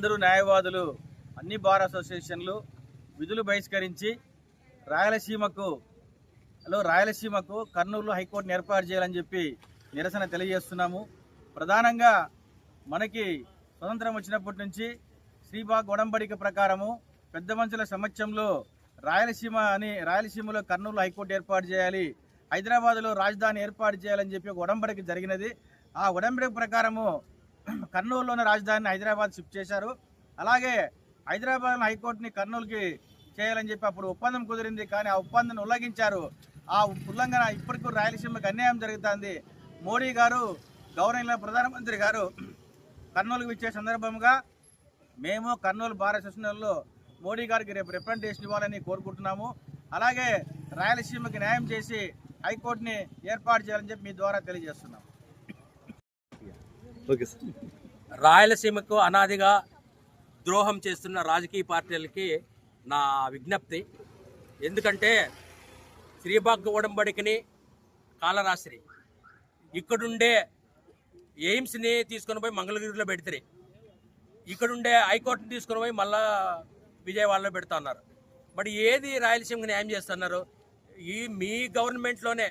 అందరూ న్యాయవాదులు అన్ని బార్ అసోసియేషన్లు విధులు బహిష్కరించి రాయలసీమకు కర్నూలు హైకోర్టును ఏర్పాటు చేయాలని చెప్పి నిరసన తెలియజేస్తున్నాము. ప్రధానంగా మనకి స్వతంత్రం వచ్చినప్పటి నుంచి శ్రీబాగ్ ఒడంబడిక ప్రకారము పెద్ద మనుషుల సమక్షంలో రాయలసీమలో కర్నూలు హైకోర్టు ఏర్పాటు చేయాలి, హైదరాబాద్లో రాజధాని ఏర్పాటు చేయాలని చెప్పి ఒక ఒడంబడిక జరిగినది. ఆ ఒడంబడిక ప్రకారము కర్నూలులోని రాజధానిని హైదరాబాద్ షిఫ్ట్ చేశారు. అలాగే హైదరాబాద్ హైకోర్టుని కర్నూలుకి చేయాలని చెప్పి అప్పుడు ఒప్పందం కుదిరింది. కానీ ఆ ఒప్పందాన్ని ఉల్లంఘించారు. ఆ ఉల్లంఘన ఇప్పటికీ రాయలసీమకు అన్యాయం జరుగుతుంది. మోడీ గారు, గవర్నర్ ప్రధానమంత్రి గారు కర్నూలుకు ఇచ్చే సందర్భంగా మేము కర్నూలు బార్ అసోసియేషన్లో మోడీ గారికి రేపు రిప్రజెంటేషన్ ఇవ్వాలని కోరుకుంటున్నాము. అలాగే రాయలసీమకి న్యాయం చేసి హైకోర్టుని ఏర్పాటు చేయాలని చెప్పి మీ ద్వారా తెలియజేస్తున్నాం. రాయలసీమకు అనాదిగా ద్రోహం చేస్తున్న రాజకీయ పార్టీలకి నా విజ్ఞప్తి. ఎందుకంటే శ్రీబాగ్ ఒడంబడికని కాలరాశ్రి ఇక్కడుండే ఎయిమ్స్ని తీసుకొని పోయి మంగళగిరిలో పెడతారు, ఇక్కడుండే హైకోర్టుని తీసుకొని పోయి మళ్ళా విజయవాడలో పెడుతున్నారు. మరి ఏది రాయలసీమకు న్యాయం చేస్తున్నారు? మీ గవర్నమెంట్లోనే